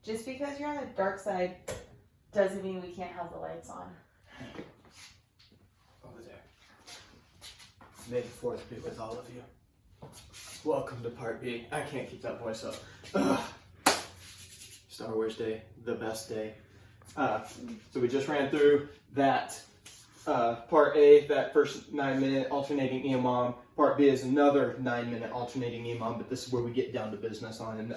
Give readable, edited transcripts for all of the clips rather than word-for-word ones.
Just because you're on the dark side doesn't mean we can't have the lights on. Over there. May the 4th be with all of you. Welcome to part B. I can't keep that voice up. Ugh. Star Wars Day, the best day. So we just ran through that part A, that first 9-minute alternating EMOM. Part B is another 9-minute alternating EMOM, but this is where we get down to business on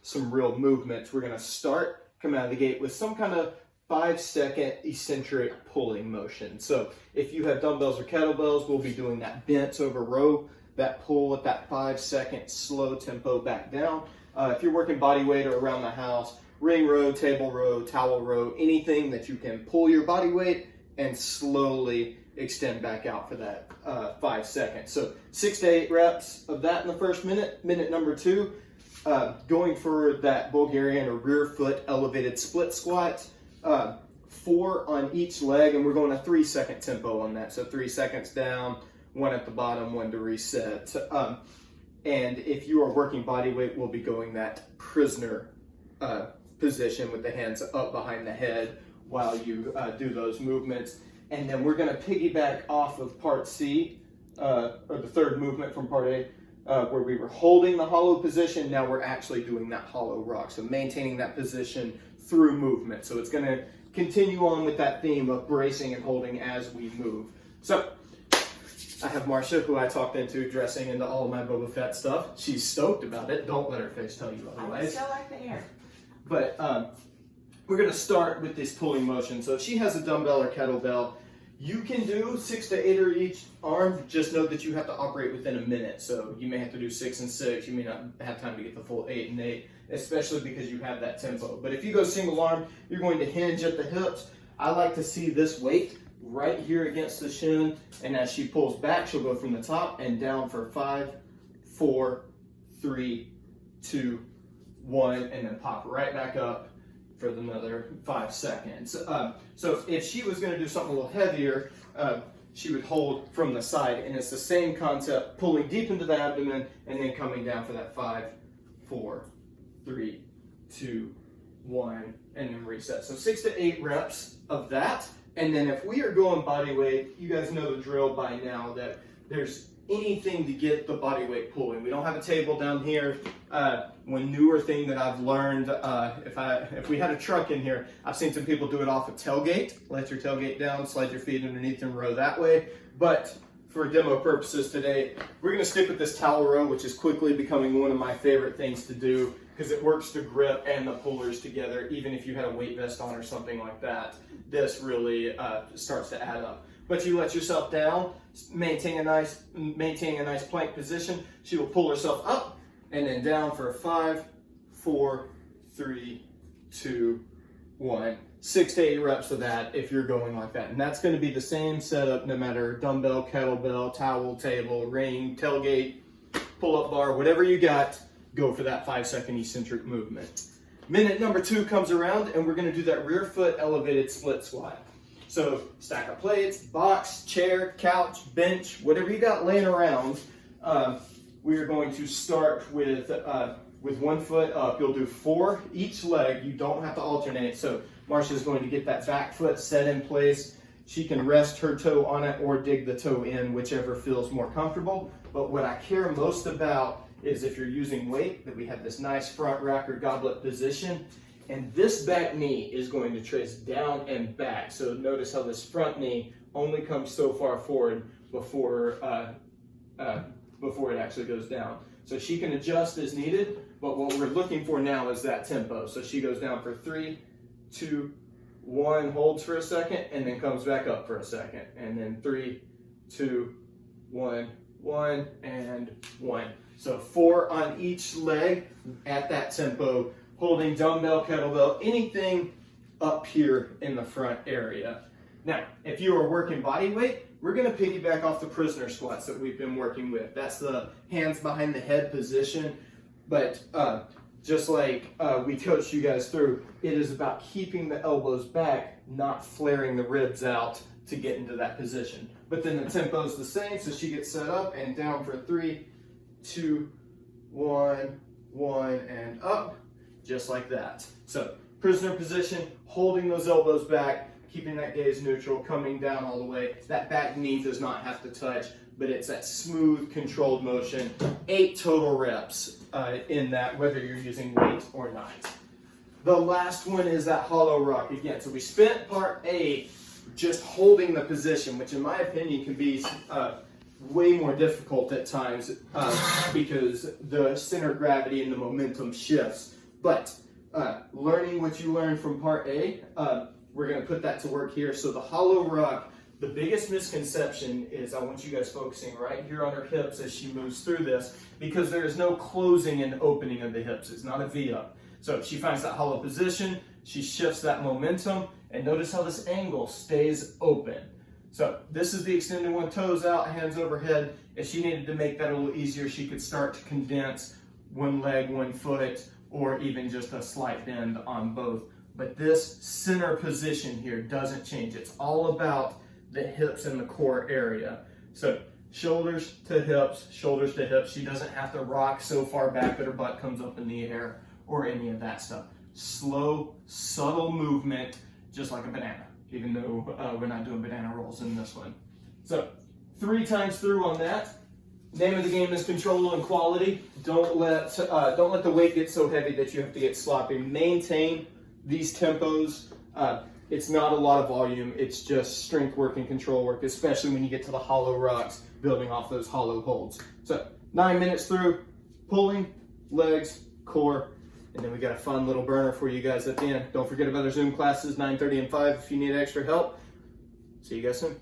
some real movements. We're going to start, come out of the gate with some kind of 5-second eccentric pulling motion. So if you have dumbbells or kettlebells, we'll be doing that bent over row, that pull at that 5-second slow tempo back down. If you're working body weight or around the house, ring row, table row, towel row, anything that you can pull your body weight and slowly extend back out for that 5 seconds. So 6 to 8 reps of that in the first minute. Minute number 2, going for that Bulgarian or rear foot elevated split squat. 4 on each leg, and we're going a 3-second tempo on that. So 3 seconds down, 1 at the bottom, 1 to reset. And if you are working body weight, we'll be going that prisoner position with the hands up behind the head while you do those movements. And then we're going to piggyback off of part C, or the third movement from part A, where we were holding the hollow position. Now we're actually doing that hollow rock. So maintaining that position through movement. So it's going to continue on with that theme of bracing and holding as we move. So I have Marcia, who I talked into dressing into all of my Boba Fett stuff. She's stoked about it. Don't let her face tell you otherwise. I still like the hair. But we're going to start with this pulling motion. So if she has a dumbbell or kettlebell, you can do 6 to 8 or each arm. Just know that you have to operate within a minute. So you may have to do 6 and 6. You may not have time to get the full 8 and 8, especially because you have that tempo. But if you go single arm, you're going to hinge at the hips. I like to see this weight right here against the shin. And as she pulls back, she'll go from the top and down for 5, 4, 3, 2, 1, and then pop right back up for another 5 seconds. So if she was going to do something a little heavier, she would hold from the side, and it's the same concept, pulling deep into the abdomen and then coming down for that 5, 4, 3, 2, 1, and then reset. So 6 to 8 reps of that. And then if we are going body weight, you guys know the drill by now that there's anything to get the body weight pulling. We don't have a table down here. One newer thing that I've learned, if we had a truck in here, I've seen some people do it off a tailgate. Let your tailgate down, slide your feet underneath and row that way. But for demo purposes today, we're going to stick with this towel row, which is quickly becoming one of my favorite things to do because it works the grip and the pullers together. Even if you had a weight vest on or something like that, this really starts to add up. But you let yourself down, maintaining a nice plank position. She will pull herself up and then down for 5, 4, 3, 2, 1. 6 to 8 reps of that if you're going like that. And that's going to be the same setup no matter dumbbell, kettlebell, towel, table, ring, tailgate, pull-up bar, whatever you got, go for that 5-second eccentric movement. Minute number 2 comes around and we're going to do that rear foot elevated split squat. So stack of plates, box, chair, couch, bench, whatever you got laying around. We are going to start with 1 foot up. You'll do 4 each leg. You don't have to alternate. So Marcia's going to get that back foot set in place. She can rest her toe on it or dig the toe in, whichever feels more comfortable. But what I care most about is if you're using weight, that we have this nice front rack or goblet position. And this back knee is going to trace down and back. So notice how this front knee only comes so far forward before it actually goes down. So she can adjust as needed, but what we're looking for now is that tempo. So she goes down for 3, 2, 1, holds for a second, and then comes back up for a second. And then 3, 2, 1, 1, and 1. So 4 on each leg at that tempo, holding dumbbell, kettlebell, anything up here in the front area. Now, if you are working body weight, we're going to piggyback off the prisoner squats that we've been working with. That's the hands behind the head position. But just like we coached you guys through, it is about keeping the elbows back, not flaring the ribs out to get into that position. But then the tempo is the same, so she gets set up and down for 3, 2, 1, 1, and up. just like that. So prisoner position, holding those elbows back, keeping that gaze neutral, coming down all the way. That back knee does not have to touch, but it's that smooth, controlled motion. 8 total reps in that, whether you're using weight or not. The last one is that hollow rock again. So we spent part A just holding the position, which in my opinion can be way more difficult at times because the center of gravity and the momentum shifts. But learning what you learned from part A, we're going to put that to work here. So the hollow rock, the biggest misconception is I want you guys focusing right here on her hips as she moves through this, because there is no closing and opening of the hips. It's not a V-up. So she finds that hollow position, she shifts that momentum, and notice how this angle stays open. So this is the extended one, toes out, hands overhead. If she needed to make that a little easier, she could start to condense one leg, one foot, or even just a slight bend on both. But this center position here doesn't change. It's all about the hips and the core area. So shoulders to hips, shoulders to hips. She doesn't have to rock so far back that her butt comes up in the air or any of that stuff. Slow, subtle movement, just like a banana, even though we're not doing banana rolls in this one. So 3 times through on that. Name of the game is control and quality. Don't let the weight get so heavy that you have to get sloppy. Maintain these tempos. It's not a lot of volume. It's just strength work and control work, especially when you get to the hollow rocks, building off those hollow holds. So 9 minutes through, pulling, legs, core, and then we got a fun little burner for you guys at the end. Don't forget about our Zoom classes, 9:30 and 5 if you need extra help. See you guys soon.